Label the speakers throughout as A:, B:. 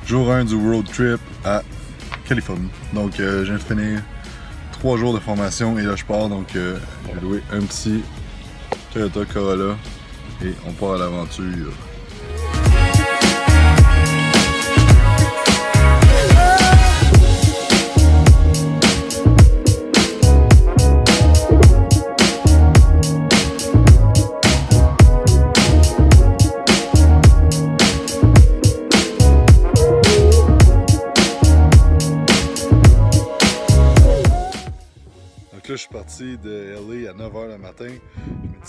A: Jour 1 du road trip à Californie. Donc je viens de finir 3 jours de formation et là je pars. Donc j'ai loué un petit Toyota Corolla et on part à l'aventure. Donc là, je suis parti de LA à 9h le matin.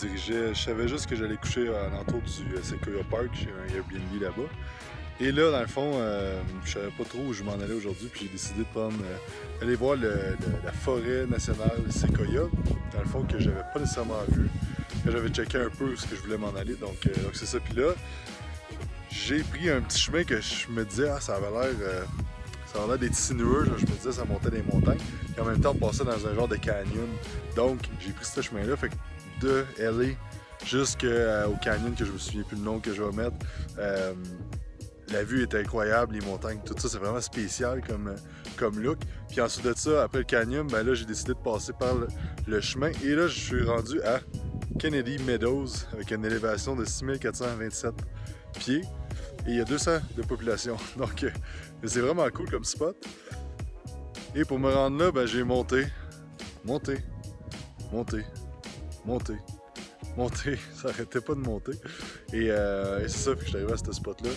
A: Je savais juste que j'allais coucher à l'entour du Sequoia Park. J'ai un Airbnb là-bas. Et là, dans le fond, je savais pas trop où je m'en allais aujourd'hui. Puis j'ai décidé de aller voir la forêt nationale Sequoia. Dans le fond, que j'avais pas nécessairement vu. Que j'avais checké un peu ce que je voulais m'en aller. Donc c'est ça. Puis là, j'ai pris un petit chemin que je me disais, ça avait l'air d'être sinueux, là. Je me disais ça montait des montagnes, et en même temps on passait dans un genre de canyon. Donc j'ai pris ce chemin-là, fait que de LA jusqu'au canyon que je me souviens plus le nom que je vais mettre, la vue est incroyable, les montagnes, tout ça c'est vraiment spécial comme look. Puis ensuite de ça, après le canyon, ben là j'ai décidé de passer par le chemin et là je suis rendu à Kennedy Meadows avec une élévation de 6427 pieds. Et il y a 200 de population, donc c'est vraiment cool comme spot. Et pour me rendre là, ben, j'ai monté, ça arrêtait pas de monter. Et c'est ça, puis je suis arrivé à ce spot-là.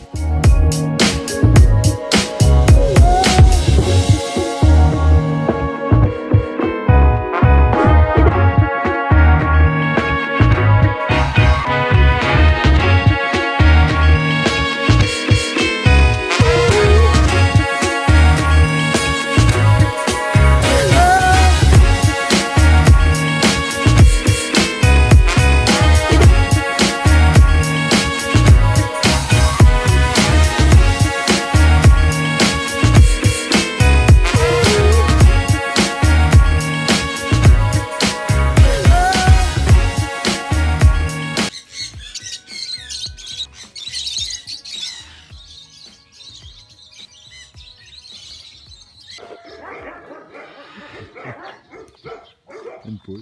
A: Une poule,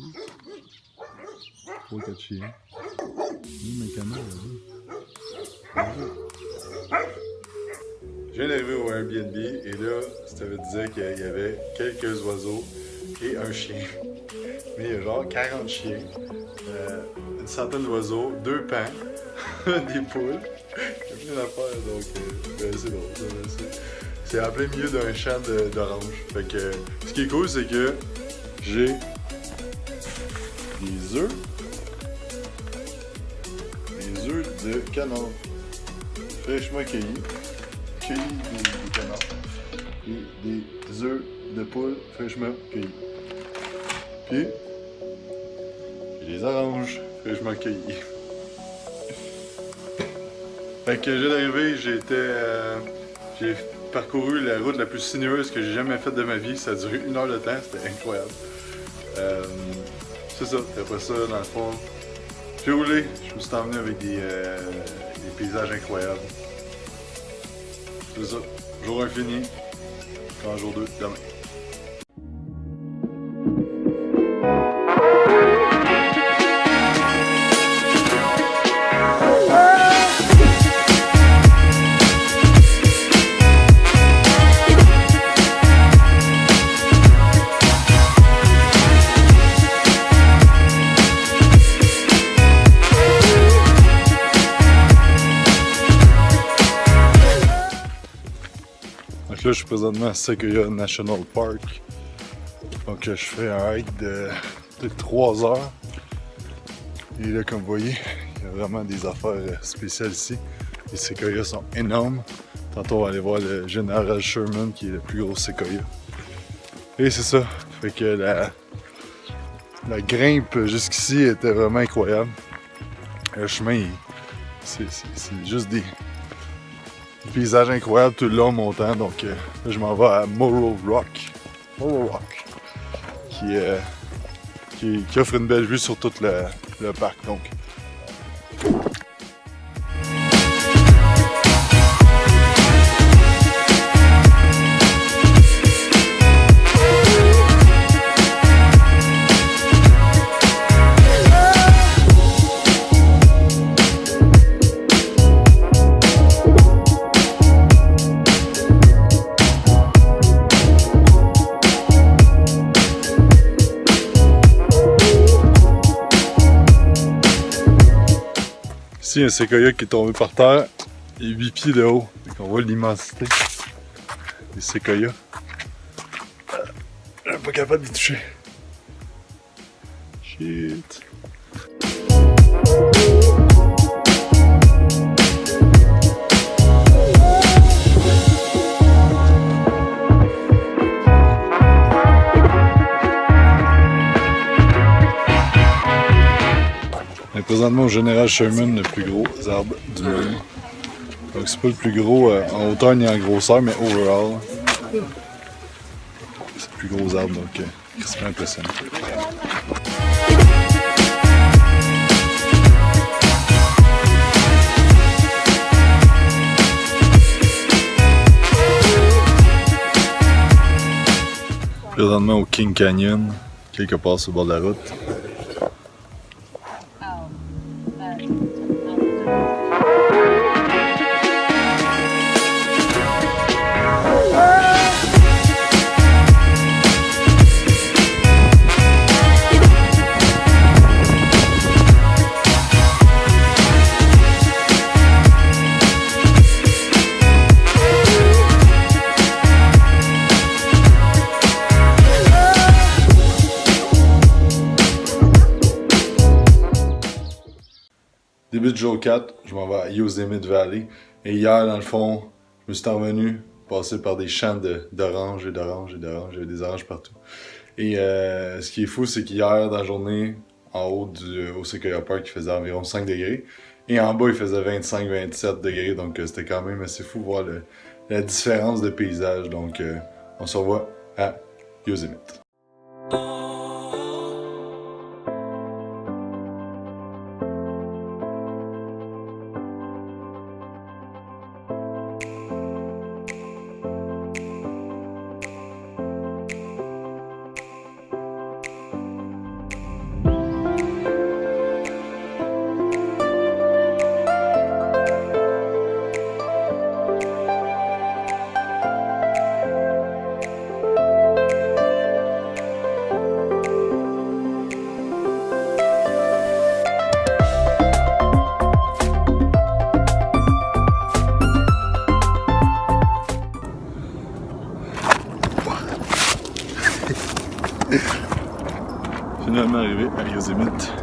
A: 3-4 chiens, même un canard là-bas. Je viens d'arriver au Airbnb et là, ça me disait qu'il y avait quelques oiseaux et un chien. Mais il y a genre 40 chiens, une centaine d'oiseaux, 2 pans, des poules, il y a plein d'affaires, donc c'est drôle. C'est en plein milieu d'un champ d'oranges. Fait que ce qui est cool, c'est que j'ai des œufs de canard fraîchement cueillis des canards et des œufs de poule fraîchement cueillis. Puis j'ai des oranges fraîchement cueillis. Fait que j'ai d'arriver, j'ai parcouru la route la plus sinueuse que j'ai jamais faite de ma vie. Ça a duré 1 heure de temps, c'était incroyable. C'est ça, après ça, dans le fond, j'ai roulé, je me suis emmené avec des paysages incroyables. C'est ça, jour 1 fini, quand jour 2 demain. Donc là, je suis présentement à Sequoia National Park. Donc je fais un hike de 3 heures. Et là, comme vous voyez, il y a vraiment des affaires spéciales ici. Les séquoias sont énormes. Tantôt, on va aller voir le General Sherman, qui est le plus gros séquoia. Et c'est ça. Fait que la grimpe jusqu'ici était vraiment incroyable. Le chemin, c'est juste des paysages incroyables tout le long montant. Donc là, je m'en vais à Morro Rock, qui offre une belle vue sur tout le parc. Donc, Ici, un séquoia qui est tombé par terre. Il est 8 pieds de haut. Donc on voit l'immensité des séquoias. Je suis pas capable d'y toucher. Shit. Et présentement au Général Sherman, le plus gros arbre du monde. Donc c'est pas le plus gros en hauteur ni en grosseur, mais overall. C'est le plus gros arbre, donc c'est impressionnant. Présentement au King Canyon, quelque part sur le bord de la route. Début de jour 4, je m'en vais à Yosemite Valley. Et hier, dans le fond, je me suis revenu passer par des champs d'oranges et d'oranges et d'oranges. Il y avait des oranges partout. Et ce qui est fou, c'est qu'hier, dans la journée, en haut au Sequoia Park, il faisait environ 5 degrés. Et en bas, il faisait 25-27 degrés. Donc c'était quand même assez fou de voir la différence de paysage. Donc on se revoit à Yosemite. Finalement arrivé à Yosemite.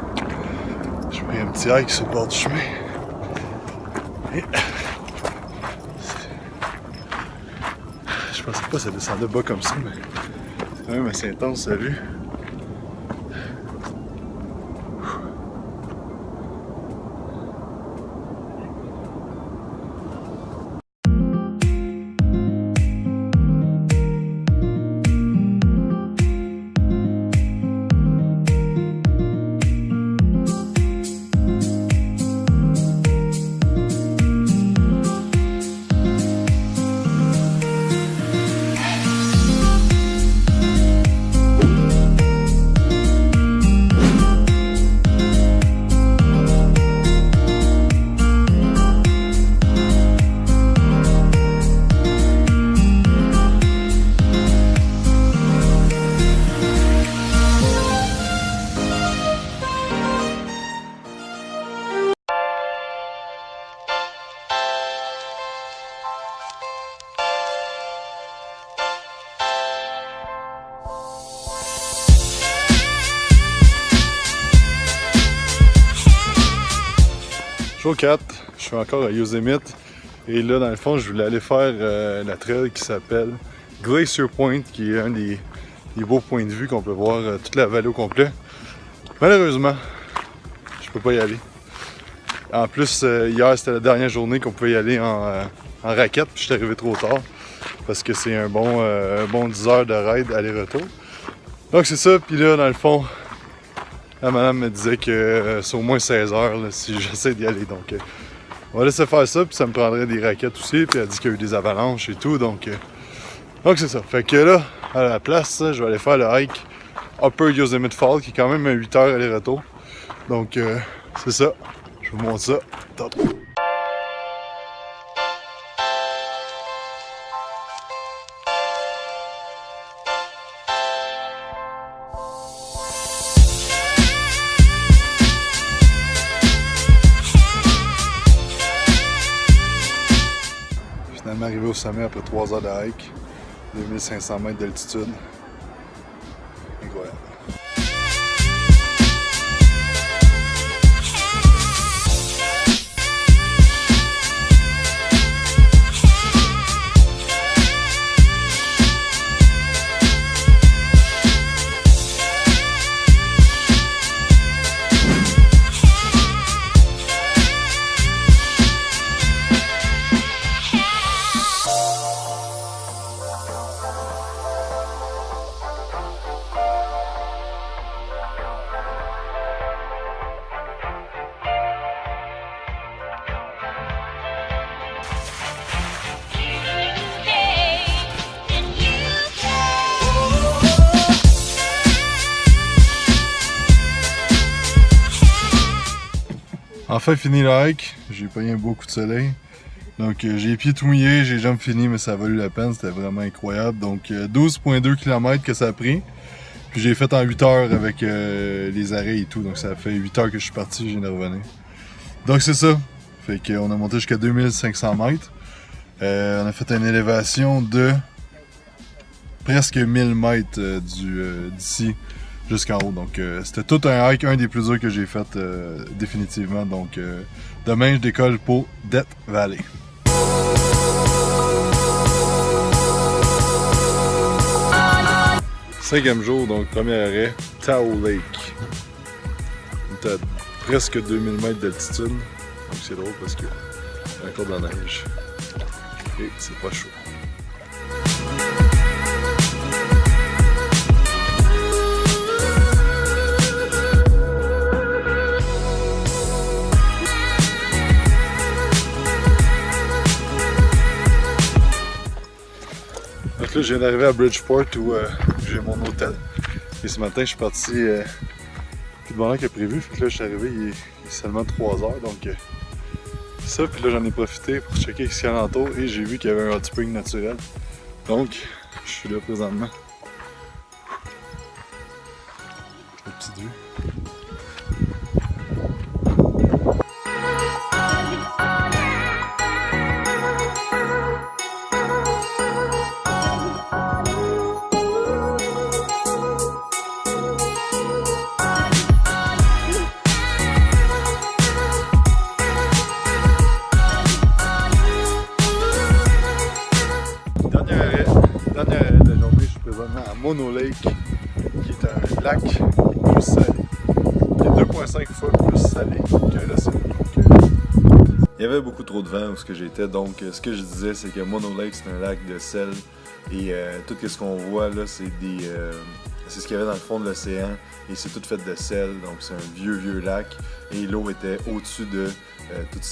A: Je pris un petit hike sur le bord du chemin. Et... je pensais pas que ça descendait bas comme ça, mais c'est quand même assez intense la vue. Jour 4, je suis encore à Yosemite et là dans le fond je voulais aller faire la trail qui s'appelle Glacier Point, qui est un des beaux points de vue qu'on peut voir toute la vallée au complet. Malheureusement, je peux pas y aller. En plus, hier c'était la dernière journée qu'on pouvait y aller en raquette, puis je suis arrivé trop tard parce que c'est un bon 10 heures de ride aller-retour. Donc c'est ça, puis là dans le fond, la madame me disait que c'est au moins 16 heures là, si j'essaie d'y aller. Donc on va laisser faire ça, puis ça me prendrait des raquettes aussi. Puis elle dit qu'il y a eu des avalanches et tout. Donc c'est ça. Fait que là, à la place, je vais aller faire le hike Upper Yosemite Fall, qui est quand même à 8 heures aller-retour. Donc c'est ça. Je vous montre ça tantôt. Finalement arrivé au sommet après 3 heures de hike, 2500 mètres d'altitude. Incroyable. Enfin fini le hike, j'ai pogné un beau coup de soleil. Donc j'ai les pieds tout mouillés, j'ai les jambes finies, mais ça a valu la peine, c'était vraiment incroyable. Donc 12,2 km que ça a pris. Puis j'ai fait en 8 heures avec les arrêts et tout, donc ça fait 8 heures que je suis parti, je viens de revenir. Donc c'est ça, fait qu'on a monté jusqu'à 2500 mètres. On a fait une élévation de presque 1000 mètres d'ici jusqu'en haut. Donc c'était tout un hike, un des plus durs que j'ai fait définitivement. Donc demain je décolle pour Death Valley. Cinquième jour, donc premier arrêt, Tahoe Lake. On est à presque 2000 mètres d'altitude. Donc c'est drôle parce que il y a encore de la neige. Et c'est pas chaud. Donc là, je viens d'arriver à Bridgeport où j'ai mon hôtel. Et ce matin, je suis parti plus de bonheur que prévu. Fait que là, je suis arrivé, il est seulement 3 heures. Donc ça, puis là, j'en ai profité pour checker ce qu'il y a alentour et j'ai vu qu'il y avait un hot spring naturel. Donc, je suis là présentement. La petite vue. Dernier arrêt de la journée, je suis présentement à Mono Lake, qui est un lac plus salé, qui est 2,5 fois plus salé que l'océan. Il y avait beaucoup trop de vent où j'étais, donc ce que je disais, c'est que Mono Lake, c'est un lac de sel, et tout ce qu'on voit là, c'est ce qu'il y avait dans le fond de l'océan, et c'est tout fait de sel, donc c'est un vieux lac, et l'eau était au-dessus de tous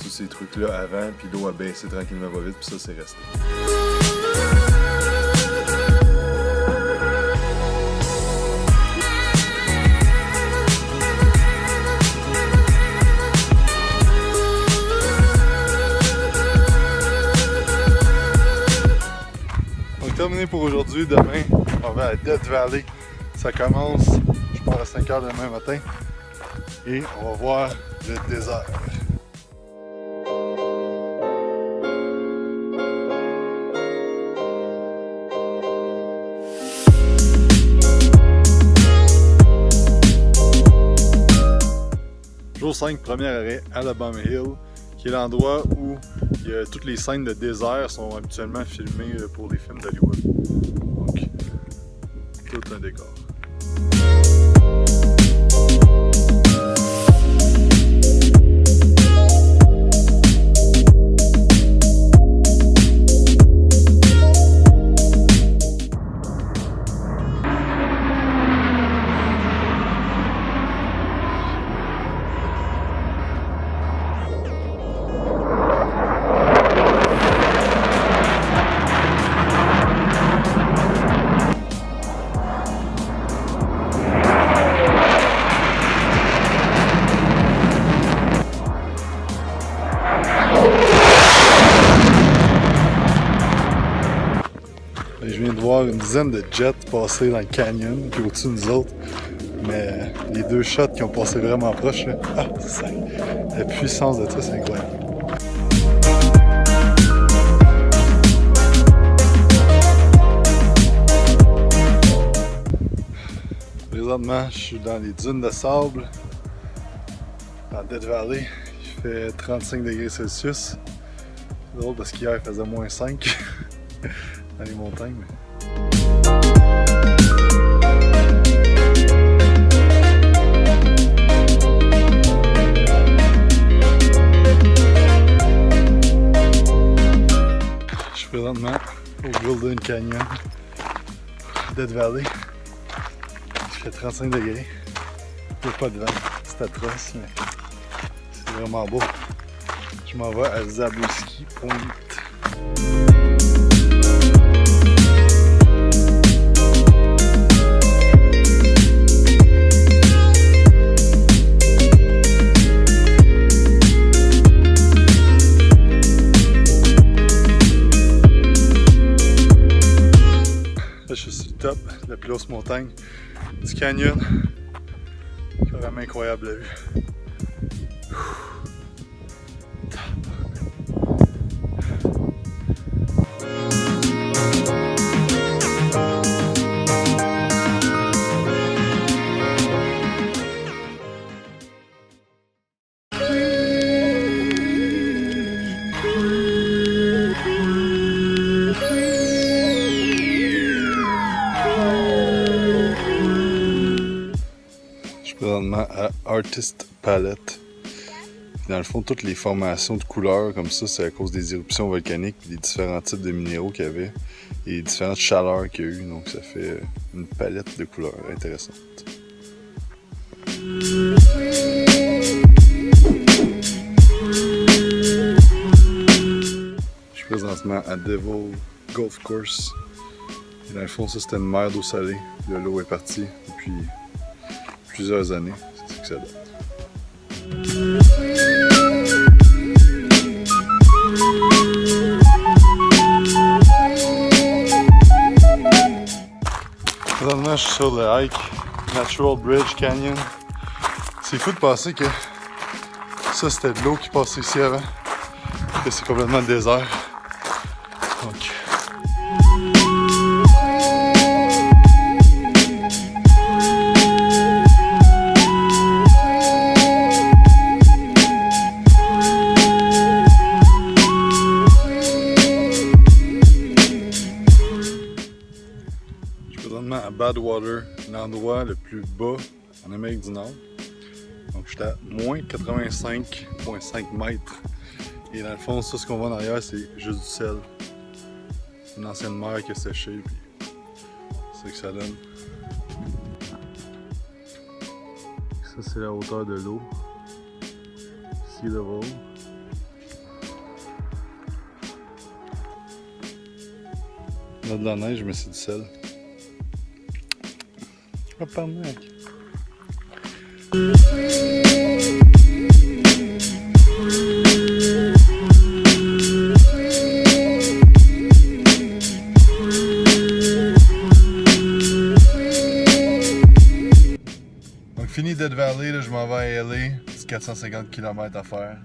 A: ces trucs-là avant, puis l'eau a baissé tranquillement pas vite, puis ça, c'est resté. Terminé pour aujourd'hui. Demain, on va à Death Valley. Ça commence, je pars à 5 h demain matin. Et on va voir le désert. Jour 5, premier arrêt, Alabama Hill, qui est l'endroit où toutes les scènes de désert sont habituellement filmées pour les films d'Hollywood. Donc, tout un décor. Je viens de voir une dizaine de jets passer dans le canyon, puis au-dessus de nous autres. Mais les deux shots qui ont passé vraiment proche, là, la puissance de ça, c'est incroyable. Présentement, je suis dans les dunes de sable, dans Death Valley. Il fait 35 degrés Celsius. C'est drôle parce qu'hier il faisait moins 5 dans les montagnes. Je suis présentement au Golden Canyon, Death Valley. Il fait 35 degrés. Il n'y a pas de vent, c'est atroce, mais c'est vraiment beau. Je m'en vais à Zabriskie Point. Là, je suis sur le top, la plus haute montagne du canyon. C'est vraiment incroyable la vue. Présentement à Artist Palette. Dans le fond, toutes les formations de couleurs comme ça, c'est à cause des éruptions volcaniques et des différents types de minéraux qu'il y avait et les différentes chaleurs qu'il y a eu. Donc ça fait une palette de couleurs intéressante. Je suis présentement à Devil Golf Course. Et dans le fond, ça c'était une mer d'eau salée. L'eau est partie depuis plusieurs années, c'est ce que ça donne. Présentement, je suis sur le hike Natural Bridge Canyon. C'est fou de penser que ça c'était de l'eau qui passait ici avant, que c'est complètement désert. Donc, à Badwater, l'endroit le plus bas en Amérique du Nord. Donc j'étais à moins 85,5 mètres. Et dans le fond, ça, ce qu'on voit en arrière, c'est juste du sel. C'est une ancienne mer qui a séché, puis c'est ce que ça donne. Ça, c'est la hauteur de l'eau. Sea level. Là, de la neige, mais c'est du sel. Tabarnak. Donc fini Death Valley, là, je m'en vais à LA, c'est 450 km à faire.